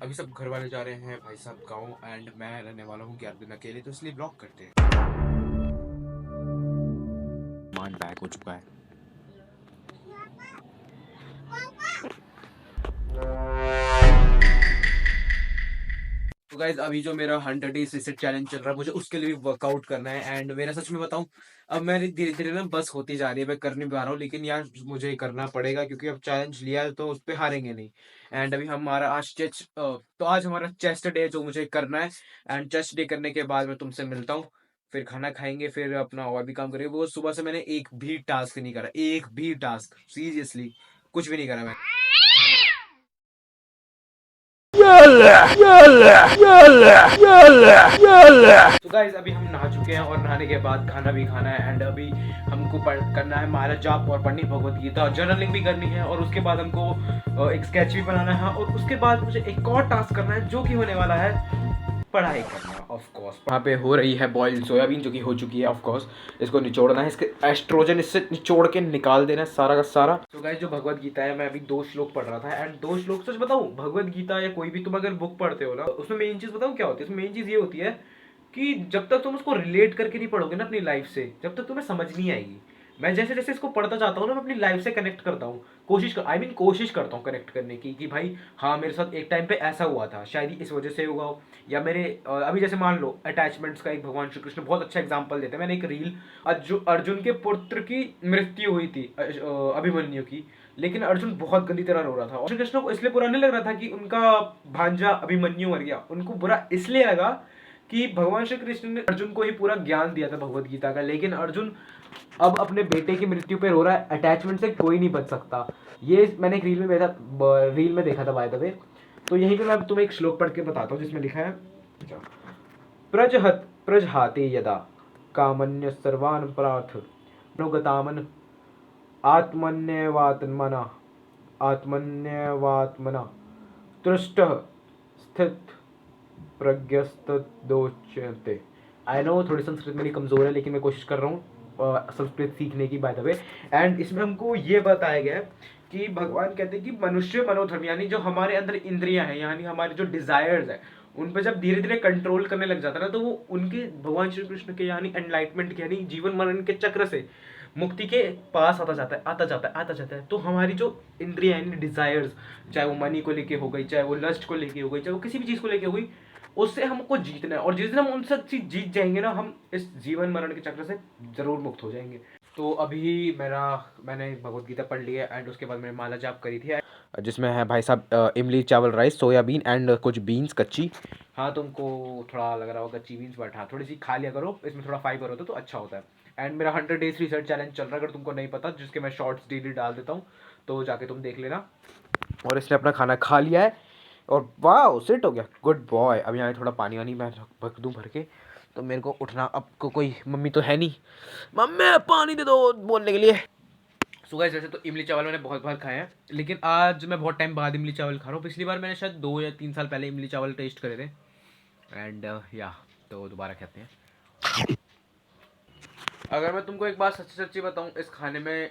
अभी सब घर वाले जा रहे हैं भाई साहब गाँव एंड मैं रहने वाला हूँ 11 दिन अकेले, तो इसलिए ब्लॉग करते हैं। मान बैक हो चुका है। तो गाइज अभी जो मेरा 100 डेज रिसेट चैलेंज चल रहा है, मुझे उसके लिए भी वर्कआउट करना है। एंड मेरा सच में बताऊं, अब मेरी धीरे धीरे ना बस होती जा रही है, मैं कर नहीं पा रहा हूँ, लेकिन यार मुझे करना पड़ेगा क्योंकि अब चैलेंज लिया है तो उस पर हारेंगे नहीं। एंड अभी हमारा आज तो आज हमारा चेस्ट डे जो मुझे करना है। एंड चेस्ट डे करने के बाद मैं तुमसे मिलता हूँ, फिर खाना खाएंगे, फिर अपना और भी काम करेंगे। वो सुबह से मैंने एक भी टास्क नहीं करा, एक भी टास्क, सीरियसली कुछ भी नहीं करा मैंने। तो गाइस अभी हम नहा चुके हैं और नहाने के बाद खाना भी खाना है। एंड अभी हमको करना है महाराज जाप और पढ़नी भगवत गीता, जर्नलिंग भी करनी है, और उसके बाद हमको एक स्केच भी बनाना है, और उसके बाद मुझे एक और टास्क करना है जो कि होने वाला है पढ़ाई करना। ऑफ कोर्स वहाँ पे हो रही है बॉइल्ड सोयाबीन जो कि हो चुकी है। ऑफ कोर्स इसको निचोड़ना है, इसके एस्ट्रोजन इससे निचोड़ के निकाल देना है सारा का सारा। तो गाइस जो भगवत गीता है, मैं अभी 2 श्लोक पढ़ रहा था। एंड 2 श्लोक सच बताऊं, भगवत गीता या कोई भी तुम अगर बुक पढ़ते हो ना, उसमें मेन चीज बताऊं क्या होती है? उसमें मेन चीज ये होती है कि जब तक तुम उसको रिलेट करके नहीं पढ़ोगे ना अपनी लाइफ से, जब तक तुम्हें समझ नहीं आएगी। मैं जैसे जैसे इसको पढ़ता जाता हूँ ना, मैं अपनी लाइफ से कनेक्ट करता हूँ, कोशिश करता हूँ कनेक्ट करने की, कि भाई हाँ मेरे साथ एक टाइम पे ऐसा हुआ था, शायद इस वजह से हुआ हो। या मेरे अभी जैसे मान लो अटैचमेंट्स का एक भगवान श्री कृष्ण बहुत अच्छा एग्जाम्पल देते हैं। मैंने एक रील, अर्जुन के पुत्र की मृत्यु हुई थी अभिमन्यु की, लेकिन अर्जुन बहुत गंदी तरह रो रहा था, और श्री कृष्ण को इसलिए बुरा नहीं लग रहा था कि उनका भांजा अभिमन्यु मर गया, उनको बुरा इसलिए लगा कि भगवान श्री कृष्ण ने अर्जुन को ही पूरा ज्ञान दिया था भगवत गीता का, लेकिन अर्जुन अब अपने बेटे की मृत्यु पे रो रहा है। अटैचमेंट से कोई नहीं बच सकता, ये मैंने एक रील में देखा था बाय द वे। तो यहीं पे मैं तुम्हें एक श्लोक पढ़ के बताता हूँ जिसमें लिखा है, प्रजहाते यदा कामन्य सर्वान प्रार्थ अनुगतामन आत्मन्यवात्मना आत्मन्यवात्मना तुष्ट स्थित प्रज्ञस्तदोच्यते। आई नो थोड़ी संस्कृत मेरी कमज़ोर है, लेकिन मैं कोशिश कर रहा हूँ संस्कृत सीखने की बाय द वे। एंड इसमें हमको ये बताया गया है कि भगवान कहते हैं कि मनुष्य मनोधर्म, यानी जो हमारे अंदर इंद्रियां हैं, यानी हमारे जो डिजायर्स है, उन पर जब धीरे धीरे कंट्रोल करने लग जाता है ना, तो वो उनके भगवान श्री कृष्ण के यानी एनलाइटमेंट के यानी जीवन मरण के चक्र से मुक्ति के पास आता जाता है। तो हमारी जो इंद्रिया यानी डिजायर्स, चाहे वो मनी को लेके हो गई, चाहे वो लस्ट को लेके हो गई, चाहे वो किसी भी चीज को लेके हो गई, उससे हमको जीतना है। और जिस दिन हम उनसे चीज जीत जाएंगे ना, हम इस जीवन मरण के चक्र से जरूर मुक्त हो जाएंगे। तो अभी मैंने भगवत गीता पढ़ ली है, एंड उसके बाद मैंने माला जाप करी थी, जिसमें है भाई साहब इमली चावल राइस सोयाबीन एंड कुछ बीन्स कच्ची। हाँ तुमको थोड़ा लग रहा होगा कच्ची बीन्स, बट हाँ थोड़ी सी खा लिया करो, इसमें थोड़ा फाइबर होता है तो अच्छा होता है। एंड मेरा 100 डेज रिसर्च चैलेंज चल रहा है, अगर तुमको नहीं पता, जिसके मैं शॉर्ट्स डेली डाल देता हूँ, तो जाके तुम देख लेना। और इसने अपना खाना खा लिया है और वाह सेट हो गया, गुड बॉय। अब यहाँ थोड़ा पानी वानी मैं भर दूँ भर के, तो मेरे को उठना, अब को कोई मम्मी तो है नहीं, मम्मी पानी दे दो बोलने के लिए। सो गाइस वैसे तो इमली चावल मैंने बहुत बार खाए हैं, लेकिन आज मैं बहुत टाइम बाद इमली चावल खा रहा हूँ। पिछली बार मैंने शायद 2 या 3 साल पहले इमली चावल टेस्ट करे थे, एंड या तो दोबारा खाते हैं। अगर मैं तुमको एक बात सच्ची सच्ची बताऊं, इस खाने में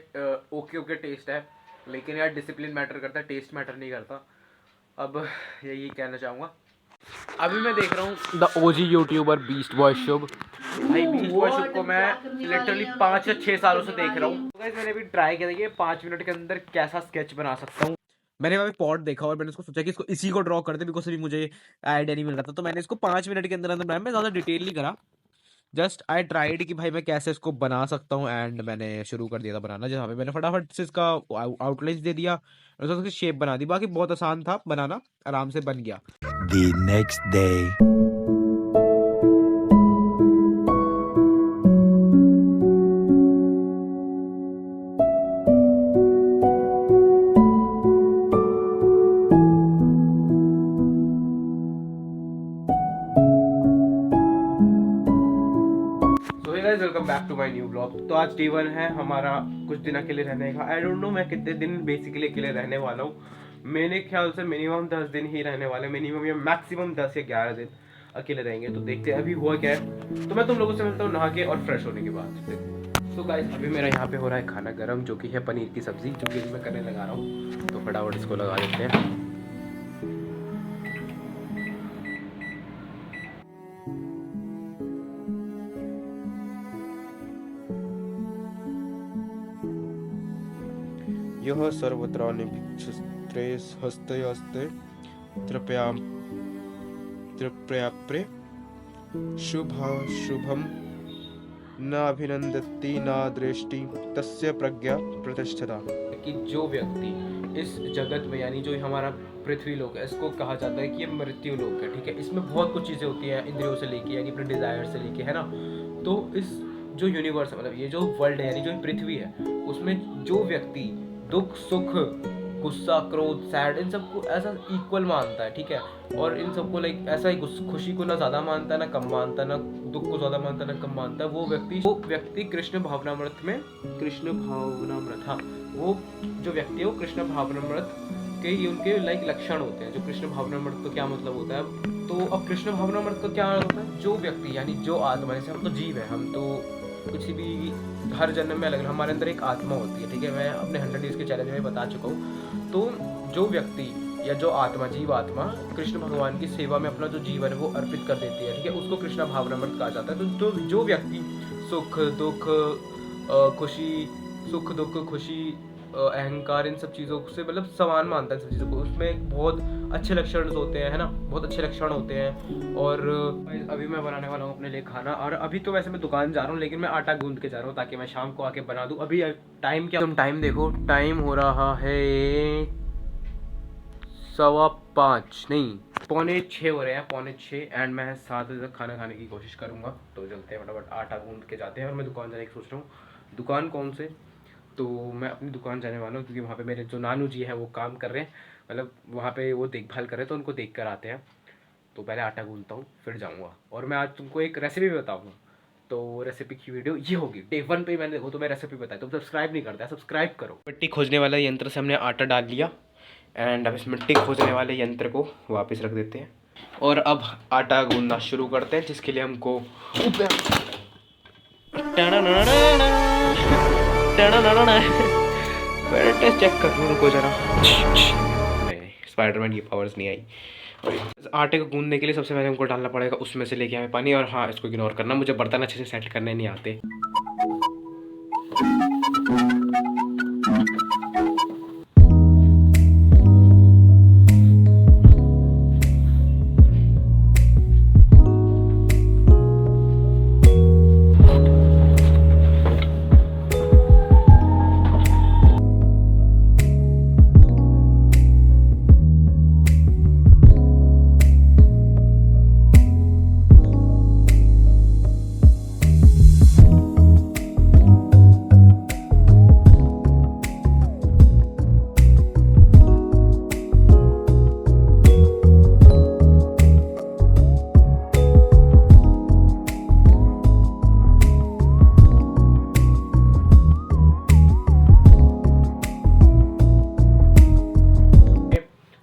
ओके ओके टेस्ट है, लेकिन यार डिसिप्लिन मैटर करता है, टेस्ट मैटर नहीं करता। अब यही कहना चाहूँगा। अभी मैं देख रहा हूँ the OG YouTuber Beast Boy Shubh. भाई बीस्ट बॉय शुभ को मैं लिटरली 5 या 6 सालों से देख रहा हूँ। गाइस मैंने अभी ट्राई किया कि 5 मिनट के अंदर कैसा स्केच बना सकता हूँ। मैंने वहाँ पे पॉट देखा और मैंने उसको सोचा कि इसको इसी को ड्रॉ कर दे, बिकॉज अभी मुझे आइडिया नहीं मिल रहा था, तो मैंने इसको 5 मिनट के अंदर अंदर बनाया। मैं ज़्यादा डिटेल नहीं करा, जस्ट आई ट्राइड कि भाई मैं कैसे इसको बना सकता हूँ, एंड मैंने शुरू कर दिया था बनाना, जहाँ पे मैंने फटाफट से इसका आउटलाइन दे दिया और उसकी शेप बना दी। बाकी बहुत आसान था बनाना, आराम से बन गया। The next day. Welcome back to my new blog. तो आज डे 1 है हमारा कुछ दिन अकेले रहने का। आई डोंट नो मैं कितने दिन बेसिकली अकेले रहने वाला हूँ। मेरे ख्याल से मिनिमम 10 दिन ही रहने वाले, मिनिमम या मैक्सिमम 10 या 11 दिन अकेले रहेंगे। तो देखते हैं अभी हुआ क्या है। तो मैं तुम लोगों से मिलता हूँ नहा के और फ्रेश होने के बाद। तो गाइस अभी मेरा यहाँ पे हो रहा है खाना गर्म, जो कि है पनीर की सब्जी, जो कि मैं करने लगा रहा हूँ। तो फटाफट इसको लगा देते हैं। यः सर्वत्राणि भिक्षुस्त्रे हस्ते हस्ते त्रिप्राप्रे शुभम न अभिनंदति न दृष्टि तस्य प्रज्ञा प्रतिष्ठिता। कि जो व्यक्ति इस जगत में, यानी जो हमारा पृथ्वी लोक है, इसको कहा जाता है कि ये मृत्यु लोक है, ठीक है। इसमें बहुत कुछ चीज़ें होती हैं, इंद्रियों से लेके, यानी अपने डिजायर से लेके, है ना। तो इस जो यूनिवर्स है, मतलब ये जो वर्ल्ड है, यानी जो पृथ्वी है, उसमें जो व्यक्ति दुख सुख गुस्सा क्रोध सैड इन सबको ऐसा इक्वल मानता है, ठीक है। और इन सबको लाइक ऐसा ही खुशी को ना ज़्यादा मानता है ना कम मानता है, ना दुख को ज़्यादा मानता है ना कम मानता है, वो व्यक्ति कृष्ण भावनामृत में, कृष्ण भावनामृत, हाँ, वो जो व्यक्ति है वो कृष्ण भावनामृत के ये उनके लाइक लक्षण होते हैं। जो कृष्ण भावनामृत का क्या मतलब होता है, तो अब कृष्ण भावनामृत का क्या होता है, जो व्यक्ति यानी जो आत्मा, जैसे हम तो जीव है, हम तो किसी भी हर जन्म में अलग अलग हमारे अंदर एक आत्मा होती है, ठीक है। मैं अपने 100 डेज के चैलेंज में बता चुका हूँ। तो जो व्यक्ति या जो आत्मा, जीव आत्मा कृष्ण भगवान की सेवा में अपना जो जीवन है वो अर्पित कर देती है, ठीक है, उसको कृष्ण भावनामृत कहा जाता है। तो जो व्यक्ति सुख दुख खुशी, सुख दुख खुशी अहंकार, इन सब चीज़ों से मतलब समान मानता है सब चीज़ों को, उसमें बहुत अच्छे लक्षण होते हैं, है ना, बहुत अच्छे लक्षण होते हैं। और अभी मैं बनाने वाला हूँ अपने लिए खाना, और अभी तो वैसे मैं दुकान जा रहा हूँ, लेकिन मैं आटा गूंद के जा रहा हूँ ताकि मैं शाम को आके बना दूँ। अभी टाइम क्या, तुम टाइम देखो, टाइम हो रहा है 5:15 नहीं 5:45 हो रहे हैं, 5:45, एंड मैं 7 बजे तक खाना खाने की कोशिश करूँगा। तो चलते हैं फटाफट, आटा गूंद के जाते हैं। और मैं दुकान जाने की सोच रहा हूँ। दुकान कौन से, तो मैं अपनी दुकान जाने वाला हूँ, क्योंकि वहाँ पे मेरे जो नानू जी हैं वो काम कर रहे हैं, मतलब वहाँ पे वो देखभाल कर रहे हैं, तो उनको देख कर आते हैं। तो पहले आटा गूंदता हूँ फिर जाऊँगा। और मैं आज तुमको एक रेसिपी भी बताऊँगा, तो रेसिपी की वीडियो ये होगी। डे 1 पे मैंने देखो तो मैं रेसिपी बताई, तुम सब्सक्राइब नहीं करता, सब्सक्राइब करो। मिट्टी खोजने वाला यंत्र से हमने आटा डाल लिया, एंड अब इस मिट्टी खोजने वाले यंत्र को वापस रख देते हैं, और अब आटा गूंदना शुरू करते हैं, जिसके लिए हमको टेस्ट चेक कर लूँ, रुको जरा। नहीं, स्पाइडरमैन की पावर्स नहीं आई। और आटे को गूंदने के लिए सबसे पहले हमको डालना पड़ेगा उसमें से लेके हमें पानी। और हाँ, इसको इग्नोर करना, मुझे बर्तन अच्छे से सेट करने नहीं आते।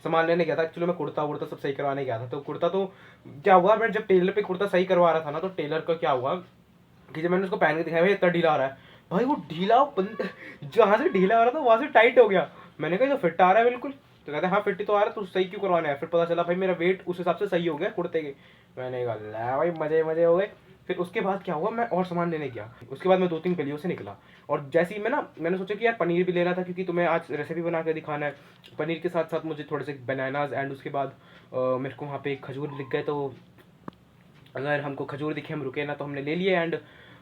सामान लेने गया था, एक्चुअली मैं कुर्ता वुर्ता सब सही करवाने गया था। तो कुर्ता, तो क्या हुआ, मैं जब टेलर पे कुर्ता सही करवा रहा था ना, तो टेलर का क्या हुआ कि जब मैंने उसको पहन के दिखाया, भाई इतना ढीला आ रहा है, भाई वो ढीला जहाँ से ढीला आ रहा था वहाँ से टाइट हो गया। मैंने कहा तो फिट आ रहा है बिल्कुल, तो कहते हैं हाँ फिट तो आ रहा है, तो सही क्यों करवाना है। फिर पता चला भाई मेरा वेट उस हिसाब से सही हो गया कुर्ते के। मैंने कहा ला भाई मजे मजे हो गए। फिर उसके बाद क्या हुआ, मैं और सामान लेने गया। उसके बाद मैं 2-3 गलियों से निकला, और जैसे ही मैंने सोचा कि यार पनीर भी लेना था, क्योंकि तुम्हें आज रेसिपी बना के दिखाना है। पनीर के साथ साथ मुझे थोड़े से बनानाज, एंड उसके बाद मेरे को वहाँ पे खजूर दिख गए, तो अगर हमको खजूर दिखे हम रुके ना, तो हमने ले लिए। एंड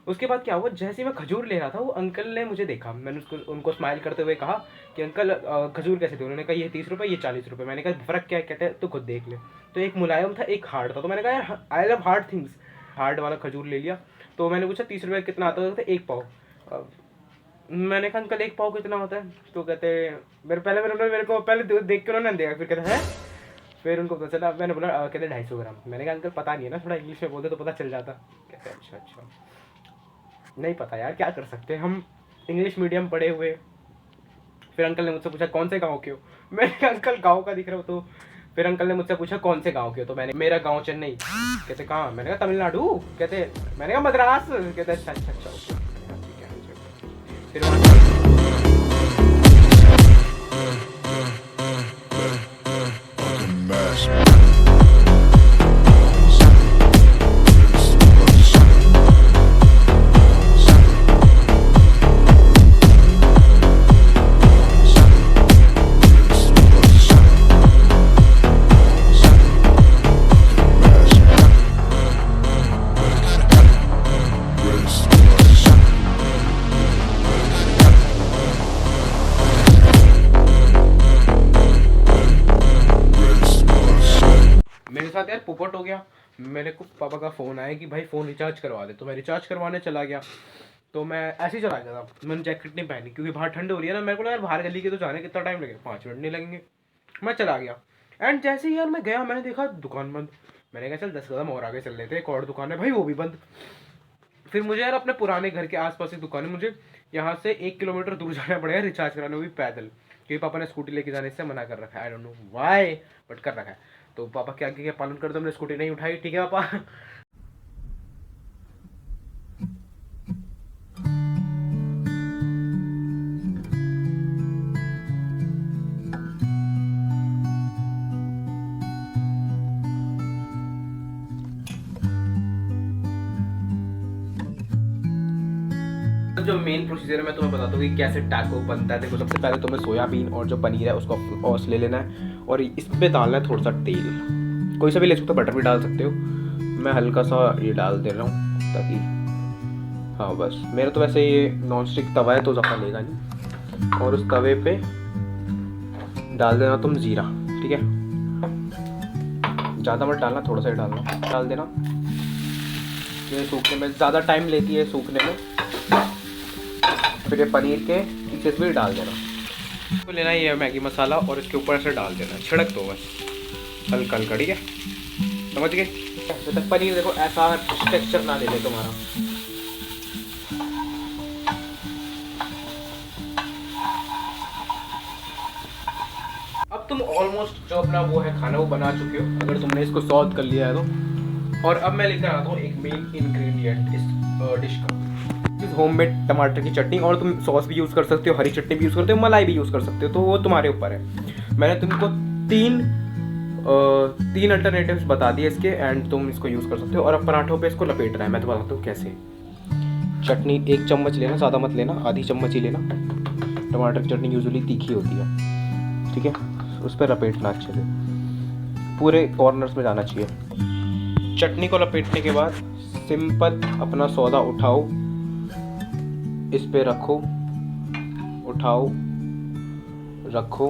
उसके बाद क्या हुआ, जैसे ही मैं खजूर ले रहा था, वो अंकल ने मुझे देखा। मैंने उनको स्माइल करते हुए कहा कि अंकल खजूर कैसे थे। उन्होंने कहा ये 30 रुपये, ये 40 रुपये। मैंने कहा फ़र्क क्या है, कहते हैं तो खुद देख ले। तो एक मुलायम था, एक हार्ड था। तो मैंने कहा यार I love hard things, hard वाला खजूर ले लिया। तो मैंने पूछा 30 रुपये कितना आता है, 1 पाव। मैंने कहा अंकल 1 पाव कितना होता है, तो कहते मेरे को पहले देख के उन्होंने देखा, फिर कहते हैं, फिर उनको पता चला। मैंने बोला कहते 250 ग्राम। मैंने कहा अंकल पता नहीं है ना, थोड़ा इंग्लिश में बोलते तो पता चल जाता। कहते अच्छा नहीं पता यार, क्या कर सकते हैं, हम इंग्लिश मीडियम पढ़े हुए। फिर अंकल ने मुझसे पूछा कौन से गांव के हो। मैंने कहा अंकल गांव का दिख रहा हो। तो फिर अंकल ने मुझसे पूछा कौन से गांव के हो, तो मैंने मेरा गांव चेन्नई। कहते कहाँ, मैंने कहा तमिलनाडु। कहते, मैंने कहा मद्रास। कहते अच्छा ठीक है। फिर मेरे साथ यार पोपट हो गया। मेरे को पापा का फ़ोन आया कि भाई फ़ोन रिचार्ज करवा दे, तो मैं रिचार्ज करवाने चला गया। तो मैं ऐसे ही चला गया था, मैंने जैकेट नहीं पहनी क्योंकि बाहर ठंड हो रही है ना। मेरे को लगा यार बाहर गली के तो जाने कितना टाइम लगेगा, 5 मिनट नहीं लगेंगे। मैं चला गया एंड जैसे ही यार मैं गया, मैंने देखा दुकान बंद। मैंने कहा चल 10 कदम और आगे चल लेते, एक और दुकान है भाई, वो भी बंद। फिर मुझे यार अपने पुराने घर के आसपास की दुकान है, मुझे यहाँ से 1 किलोमीटर दूर जाना पड़ेगा रिचार्ज कराने, वो भी पैदल, क्योंकि पापा ने स्कूटी लेके जाने से मना कर रखा है। I don't know why, but कर रखा है। तो पापा के आगे क्या पालन करते, हमने स्कूटी नहीं उठाई। ठीक है पापा। जो मेन प्रोसीजर है मैं तुम्हें बताता हूँ कि कैसे टैको बनता है। देखो सबसे पहले तुम्हें सोयाबीन और जो पनीर है उसको ऑस ले लेना है और इस पे डालना है थोड़ा सा तेल। कोई सा भी ले सकते हो, बटर भी डाल सकते हो। मैं हल्का सा ये डाल दे रहा हूँ ताकि, हाँ बस। मेरा तो वैसे ये नॉन स्टिक तवा है तो ज़्यादा लेगा नहीं। और उस तवे पे डाल देना तुम ज़ीरा, ठीक है। ज़्यादा मत डालना, थोड़ा सा ही डालना, डाल देना। ये सूखने में ज़्यादा टाइम लेती है सूखने में। फिर ये पनीर के पीसेस भी डाल देना। तो लेना ये मैगी मसाला और इसके ऊपर से डाल देना, छिड़क दो बस हल्का हल्का, ठीक है। समझ गए? जब तक पनीर देखो ऐसा टेक्सचर ना ले ले तुम्हारा। अब तुम ऑलमोस्ट जो अपना वो है खाना वो बना चुके हो, अगर तुमने इसको सॉल्व कर लिया है तो। और अब मैं लेकर आता हूँ एक मेन इंग्रेडिएंट इस डिश का, होममेड टमाटर की चटनी। और तुम सॉस भी यूज़ कर सकते हो, हरी चटनी भी यूज़ करते हो, मलाई भी यूज़ कर सकते हो, तो वो तुम्हारे ऊपर है। मैंने तुमको तीन अल्टरनेटिव्स बता दिए इसके, एंड तुम इसको यूज़ कर सकते हो। और अब पराठों पे इसको लपेटना है, मैं तो बताता हूँ कैसे। चटनी 1 चम्मच लेना, ज़्यादा मत लेना, आधी चम्मच ही लेना। टमाटर की चटनी यूजुअली तीखी होती है, ठीक है। उस पर लपेटना अच्छे से, पूरे कॉर्नर्स में जाना चाहिए। चटनी को लपेटने के बाद सिंपल अपना सौदा उठाओ, इस पे रखो, उठाओ, रखो,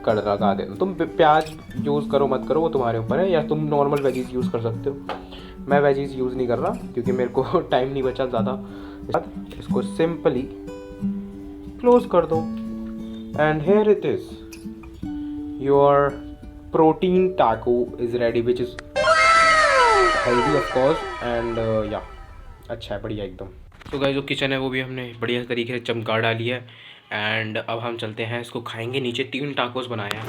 कर लगा देना। तुम प्याज यूज़ करो मत करो वो तुम्हारे ऊपर है, या तुम नॉर्मल वेजीज यूज़ कर सकते हो। मैं वेजीज यूज़ नहीं कर रहा क्योंकि मेरे को टाइम नहीं बचा ज़्यादा। इसको सिंपली क्लोज कर दो and here it is, your protein taco is ready, which is healthy of course and या अच्छा है, बढ़िया एकदम। तो गाइस जो किचन है वो भी हमने बढ़िया तरीके से चमका डाली है एंड अब हम चलते हैं, इसको खाएंगे। नीचे 3 टाकोस बनाए हैं।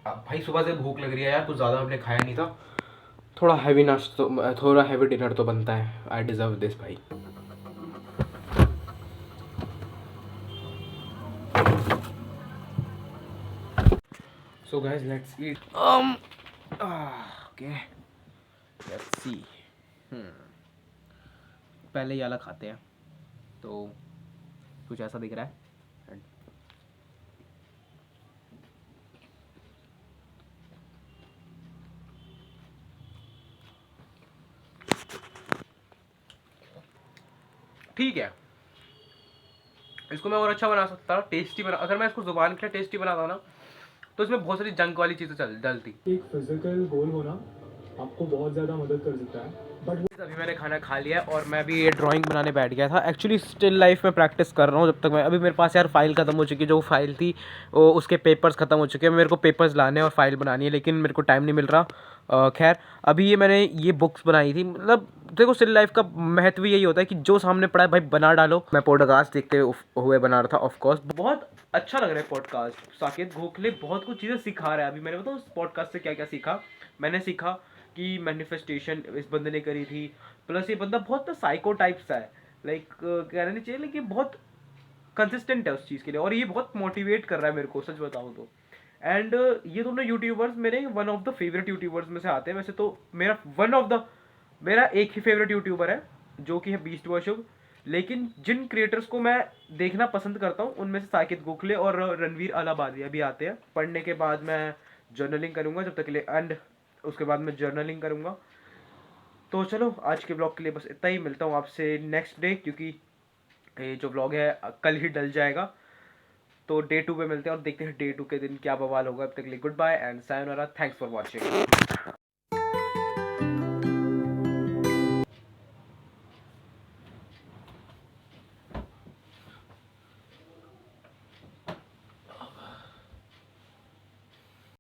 अब भाई सुबह से भूख लग रही है यार, कुछ ज़्यादा हमने खाया नहीं था। थोड़ा हैवी नाश्ता तो, थोड़ा हैवी डिनर तो बनता है। आई डिज़र्व दिस भाई। So guys let's eat. Okay let's see. पहले ये वाला खाते हैं, तो कुछ ऐसा दिख रहा है। ठीक है, इसको मैं और अच्छा बना सकता, टेस्टी बना। अगर मैं इसको जुबान के टेस्टी बनाता ना तो इसमें बहुत सारी जंक वाली चीज़ें डलती। एक फिजिकल गोल होना आपको बहुत ज़्यादा मदद कर सकता है, बट अभी मैंने खाना खा लिया और मैं भी ये ड्राइंग बनाने बैठ गया था। एक्चुअली स्टिल लाइफ में प्रैक्टिस कर रहा हूँ जब तक मैं, अभी मेरे पास यार फाइल ख़त्म हो चुकी है। जो फाइल थी वो उसके पेपर्स ख़त्म हो चुके हैं। मेरे को पेपर्स लाने और फाइल बनानी है, लेकिन मेरे को टाइम नहीं मिल रहा। खैर अभी ये मैंने ये बुक्स बनाई थी। मतलब देखो स्टिल लाइफ का महत्व यही होता है कि जो सामने पड़ा है भाई बना डालो। मैं पॉडकास्ट देखते हुए बना रहा था, ऑफकोर्स बहुत अच्छा लग रहा है पॉडकास्ट। साकेत गोखले बहुत कुछ चीज़ें सिखा रहा है। अभी मैंने बताऊँ उस पॉडकास्ट से क्या क्या सीखा। मैंने सीखा कि मैनिफेस्टेशन इस बंदे ने करी थी, प्लस ये बंदा बहुत साइको टाइप सा है। लाइक कहना नहीं चाहिए, लेकिन बहुत कंसिस्टेंट है उस चीज़ के लिए, और ये बहुत मोटिवेट कर रहा है मेरे को, सच बताऊँ तो। एंड ये दोनों यूट्यूबर्स मेरे one of the favourite YouTubers में से आते हैं। वैसे तो मेरा एक ही फेवरेट यूट्यूबर है जो कि है बीस्ट वर्शुभ, लेकिन जिन क्रिएटर्स को मैं देखना पसंद करता हूँ उनमें से साकेत गोखले और रणवीर अलाहाबादी भी आते हैं। पढ़ने के बाद मैं जर्नलिंग करूँगा जब तक के लिए, एंड उसके बाद मैं जर्नलिंग करूँगा। तो चलो आज के ब्लॉग के लिए बस इतना ही। मिलता हूँ आपसे नेक्स्ट डे, क्योंकि ये जो ब्लॉग है कल ही डल जाएगा। तो डे 2 पे मिलते हैं और देखते हैं डे 2 के दिन क्या बवाल होगा। अब तक के लिए goodbye and sayonara, thanks for watching.